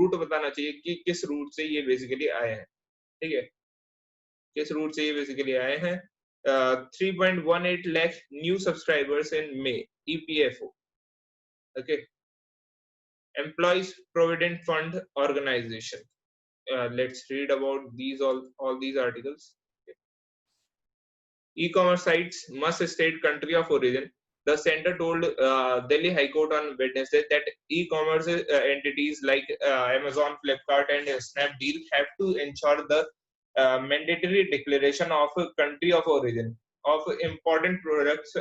Root बताना चाहिए कि किस रूट से ये बेसिकली आए हैं, ठीक है, किस रूट से ये बेसिकली आए हैं. 3.18 lakh new subscribers in May, EPFO. Okay, Employees Provident Fund Organization. Let's read about these all these articles. E-commerce sites must state country of origin. The center told Delhi High Court on Wednesday that e-commerce entities like Amazon, Flipkart, and Snapdeal have to ensure the mandatory declaration of country of origin of important products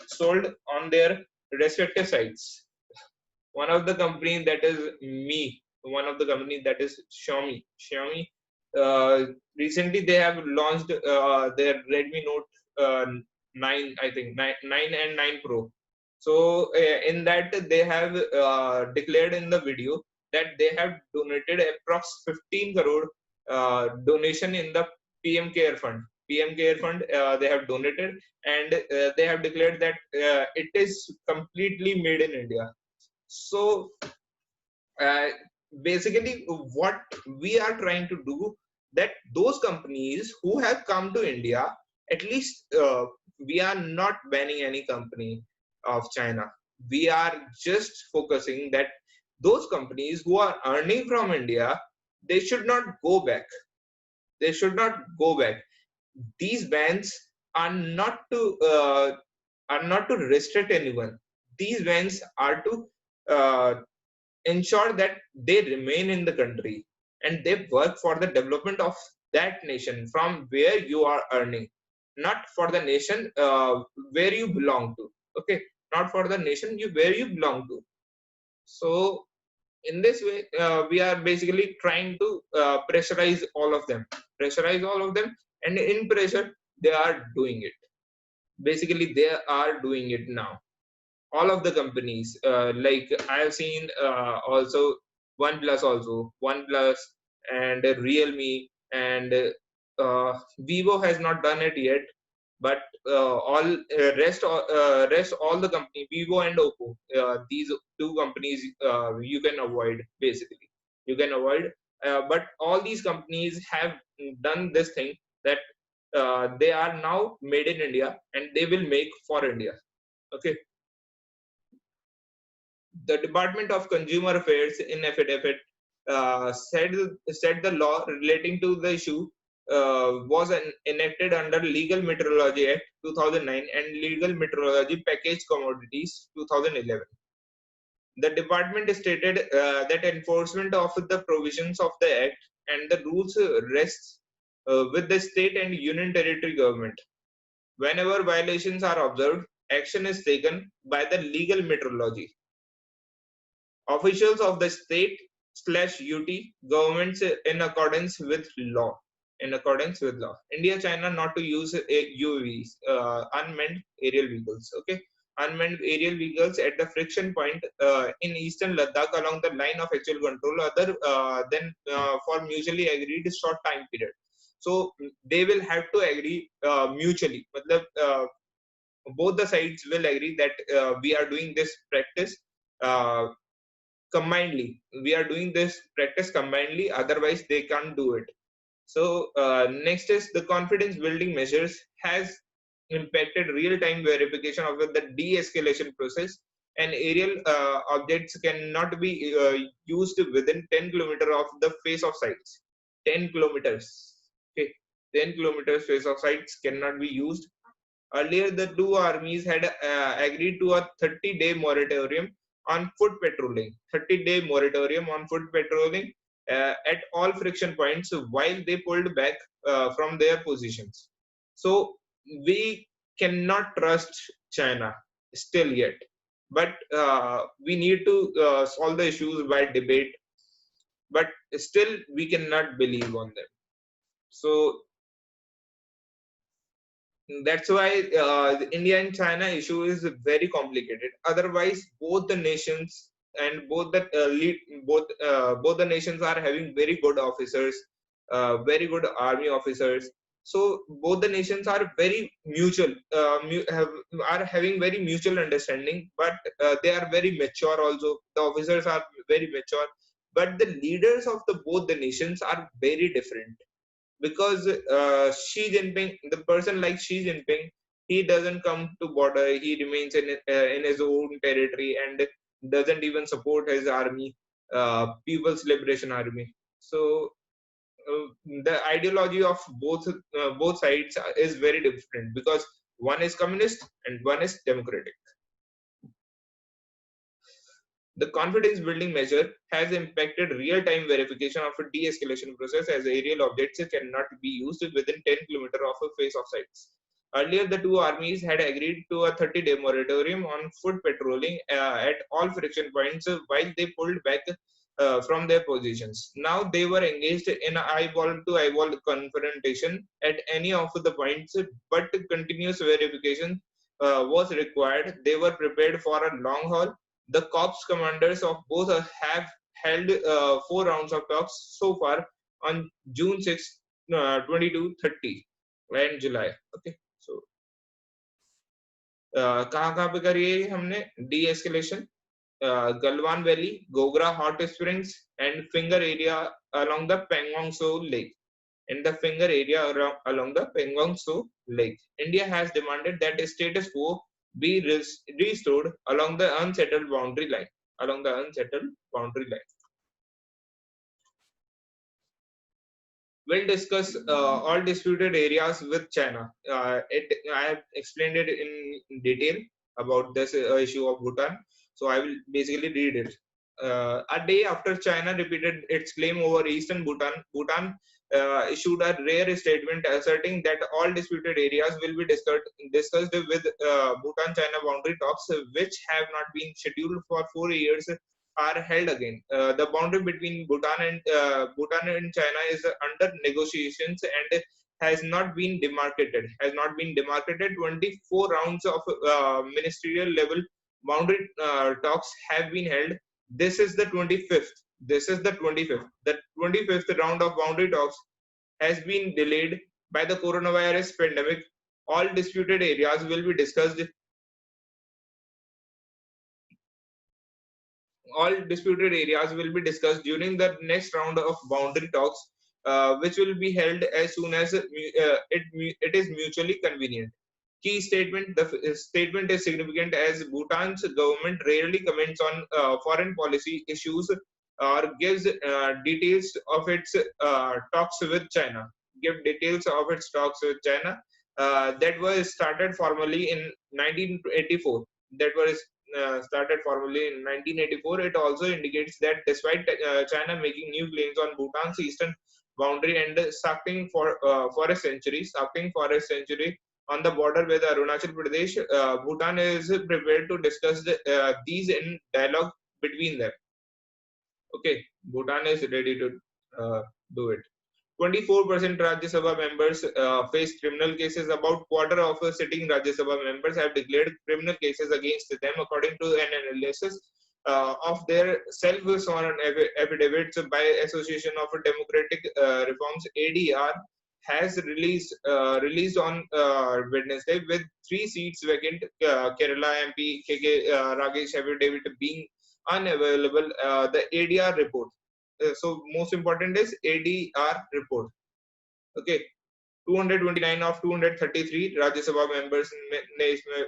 sold on their respective sites. One of the company that is one of the company that is Xiaomi. Recently they have launched their Redmi Note 9, I think 9 and 9 Pro. So in that they have declared in the video that they have donated approx 15 crore donation in the PM Care Fund. PM Care Fund they have donated, and they have declared that it is completely made in India. So uh, basically what we are trying to do, that those companies who have come to India, at least we are not banning any company of China. We are just focusing that those companies who are earning from India, they should not go back. They should not go back. These bans are not to restrict anyone. These bans are to ensure that they remain in the country and they work for the development of that nation from where you are earning, not for the nation where you belong to. Okay, not for the nation where you belong to. So in this way, we are basically trying to pressurize all of them, and in pressure they are doing it. Basically, they are doing it now. All of the companies, like I have seen also OnePlus and Realme, and Vivo has not done it yet, but all rest all the company, Vivo and Oppo, these two companies you can avoid, basically you can avoid, but all these companies have done this thing, that they are now made in India and they will make for India. Okay. The Department of Consumer Affairs in affidavit said the law relating to the issue was enacted under Legal Metrology Act 2009 and Legal Metrology Package Commodities 2011. The department stated that enforcement of the provisions of the act and the rules rests with the state and union territory government. Whenever violations are observed, action is taken by the legal metrology officials of the state/UT governments in accordance with law. India, China not to use UAVs, unmanned aerial vehicles. Okay, unmanned aerial vehicles at the friction point in eastern Ladakh along the line of actual control, other than for mutually agreed short time period. So they will have to agree mutually. Both the sides will agree that we are doing this practice combinedly. We are doing this practice combinedly, otherwise they can't do it. So next is the confidence building measures has impacted real-time verification of the de-escalation process, and aerial objects cannot be used within 10 kilometers of the face of sites. 10 kilometers. Okay, 10 kilometers face of sites cannot be used. Earlier, the two armies had agreed to a 30-day moratorium on foot patrolling. 30-day moratorium on foot patrolling at all friction points while they pulled back from their positions. So we cannot trust China still yet, but we need to solve the issues by debate. But still, we cannot believe on them. So that's why the India and China issue is very complicated. Otherwise, both the nations and both the nations are having very good officers, very good army officers. So both the nations are very mutual, are having very mutual understanding, but they are very mature also. The officers are very mature, but the leaders of the both the nations are very different. Because Xi Jinping, the person like Xi Jinping, he doesn't come to border. He remains in his own territory and doesn't even support his army, People's Liberation Army. So the ideology of both sides is very different, because one is communist and one is democratic. The confidence building measure has impacted real-time verification of a de-escalation process, as aerial objects cannot be used within 10 kilometers of a face of sites. Earlier, the two armies had agreed to a 30-day moratorium on foot patrolling at all friction points while they pulled back from their positions. Now they were engaged in eyeball-to-eyeball confrontation at any of the points, but continuous verification was required. They were prepared for a long haul. The corps commanders of both have held 4 rounds of talks so far on June 6, 22-30 and July. Okay, so कहाँ पे करी है हमने de-escalation? Galwan Valley, Gogra Hot Springs, and Finger area along the Pangong Tso Lake. In the Finger area along the Pangong Tso Lake, India has demanded that a status quo be restored along the unsettled boundary line. Along the unsettled boundary line. We'll discuss all disputed areas with China. I have explained it in detail about this issue of Bhutan, so I will basically read it. A day after China repeated its claim over eastern Bhutan, Bhutan issued a rare statement asserting that all disputed areas will be discussed with Bhutan-China boundary talks, which have not been scheduled for 4 years, are held again. The boundary between Bhutan and China is under negotiations and has not been demarcated. 24 rounds of ministerial level boundary talks have been held. This is the 25th. The 25th round of boundary talks has been delayed by the coronavirus pandemic. All disputed areas will be discussed. All disputed areas will be discussed during the next round of boundary talks, which will be held as soon as it is mutually convenient. Key statement: the statement is significant as Bhutan's government rarely comments on foreign policy issues or gives details of its talks with China. Give details of its talks with China that was started formally in 1984. That was started formally in 1984. It also indicates that despite China making new claims on Bhutan's eastern boundary and sucking for a century, on the border with Arunachal Pradesh, Bhutan is prepared to discuss these in dialogue between them. Okay, Bhutan is ready to do it. 24% Rajya Sabha members face criminal cases. About quarter of sitting Rajya Sabha members have declared criminal cases against them, according to an analysis of their self-sworn affidavits by Association of Democratic Reforms (ADR) has released on Wednesday, with 3 seats vacant. Kerala MP KK Ragesh affidavit being unavailable. The ADR report. So most important is ADR report. Okay, 229 of 233 Rajya Sabha members ने इसमें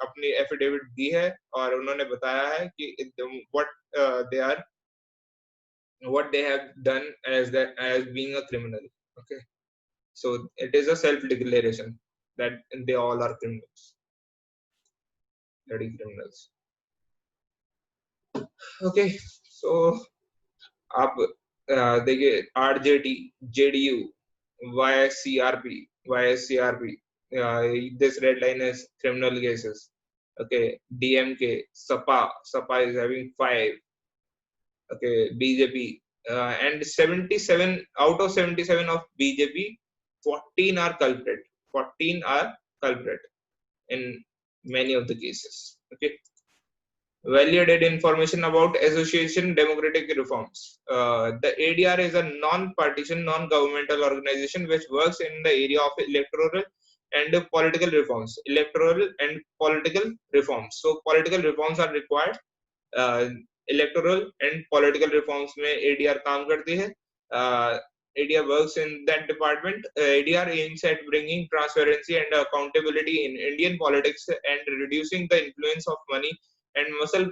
अपनी affidavit दी है और उन्होंने बताया है कि what they have done as being a criminal. Okay, so it is a self declaration that they all are criminals, bloody criminals. Okay, so आप देखिए RJD, JDU, YSCRP. This red line is criminal cases. Okay, DMK, SAPA is having 5. Okay, BJP, and 77 out of 77 of BJP, 14 are culprit. 14 are culprit in many of the cases. Okay. Value-added information about association democratic reforms. The ADR is a non-partisan, non-governmental organization which works in the area of electoral and political reforms. Electoral and political reforms. So political reforms are required. Electoral and political reforms में ADR काम करती है. ADR works in that department. ADR aims at bringing transparency and accountability in Indian politics and reducing the influence of money and muscle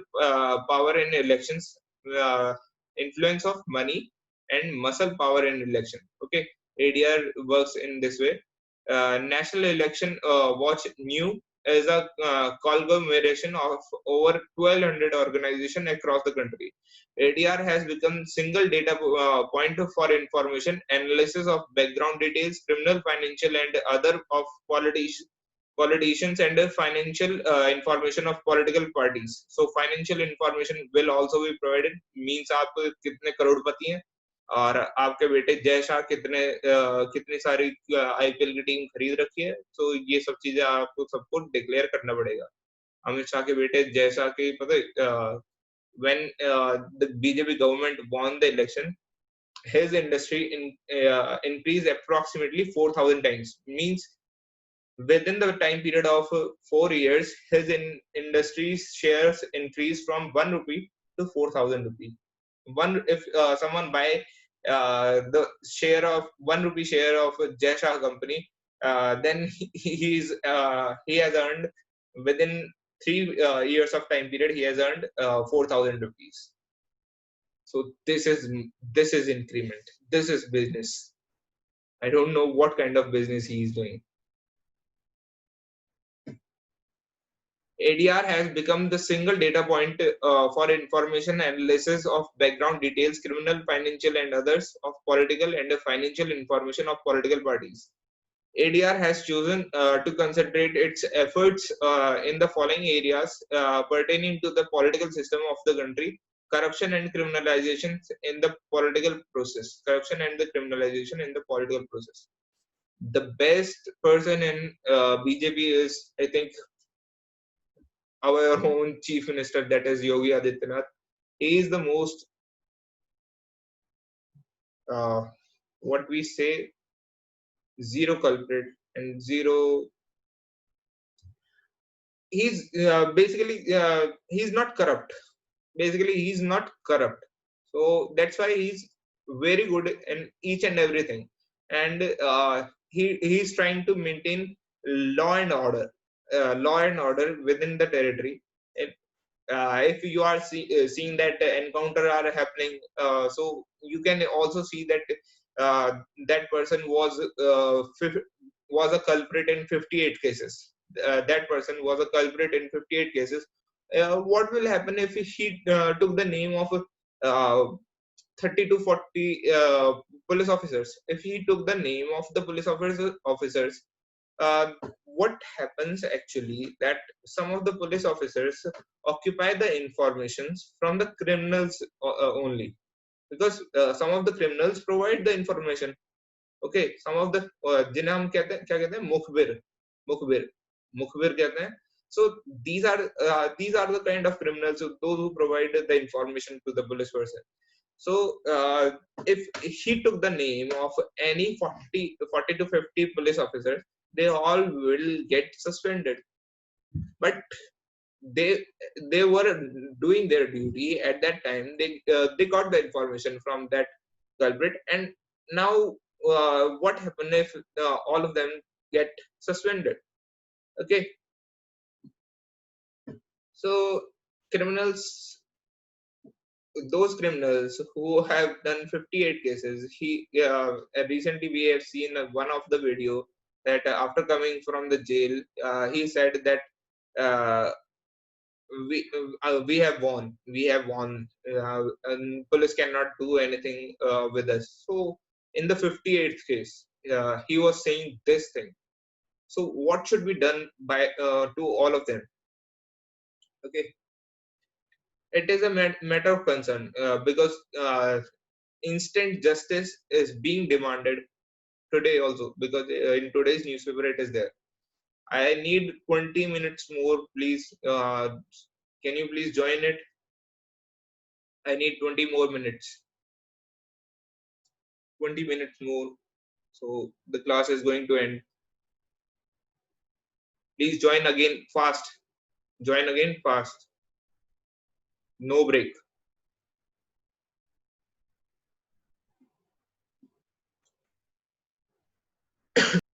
power in elections. Influence of money and muscle power in election. Okay, ADR works in this way. National Election Watch New is a conglomeration of over 1,200 organizations across the country. ADR has become single data point for information, analysis of background details, criminal, financial, and other of politicians and financial information of political parties. So financial information will also be provided. Means आप कितने करोड़पति हैं और आपके बेटे जय शाह कितनी सारी IPL की team खरीद रखी है. तो ये सब चीजें आपको सबको डिक्लेयर करना पड़ेगा. अमित शाह के बेटे जय शाह की पता है, when the BJP government won the election, his industry increased approximately 4,000 times. Means within the time period of 4 years, his industry's shares increased from 1 rupee to 4,000 rupee. One, if someone buy the share of 1 rupee share of a Jai Shah company, then he has earned within 3 years of time period, he has earned 4,000 rupees. So this is increment. This is business. I don't know what kind of business he is doing. ADR has become the single data point for information analysis of background details, criminal, financial, and others of political and financial information of political parties. ADR has chosen to concentrate its efforts in the following areas pertaining to the political system of the country: corruption and criminalization in the political process. Corruption and the criminalization in the political process. The best person in BJP is, I think, our own chief minister, that is Yogi Adityanath. He is the most, what we say, zero culprit and zero. He's basically he's not corrupt. Basically, he's not corrupt. So that's why he's very good in each and everything. And he's trying to maintain law and order, law and order within the territory. If you are seeing that encounter are happening, so you can also see that that person was a culprit in 58 cases. That person was a culprit in 58 cases. What will happen if he took the name of 30 to 40 police officers? If he took the name of the police officers, what happens actually that some of the police officers occupy the informations from the criminals only, because some of the criminals provide the information. Okay, some of the जिन्हें हम कहते हैं, क्या कहते हैं, मुखबिर मुखबिर कहते हैं. So these are the kind of criminals, those who provide the information to the police person. So if he took the name of any 40 to 50 police officers, they all will get suspended. But they were doing their duty at that time. They got the information from that culprit, and now what happened if all of them get suspended? Okay, so criminals, those criminals who have done 58 cases, recently we have seen one of the video that after coming from the jail, he said that uh, we have won, and police cannot do anything with us. So in the 58th case, he was saying this thing. So what should be done by to all of them? Okay, it is a matter of concern, because instant justice is being demanded today also, because in today's newspaper it is there. I need 20 minutes more, please. Can you please join it? I need 20 more minutes. 20 minutes more. So the class is going to end. Please join again fast. Join again fast. No break.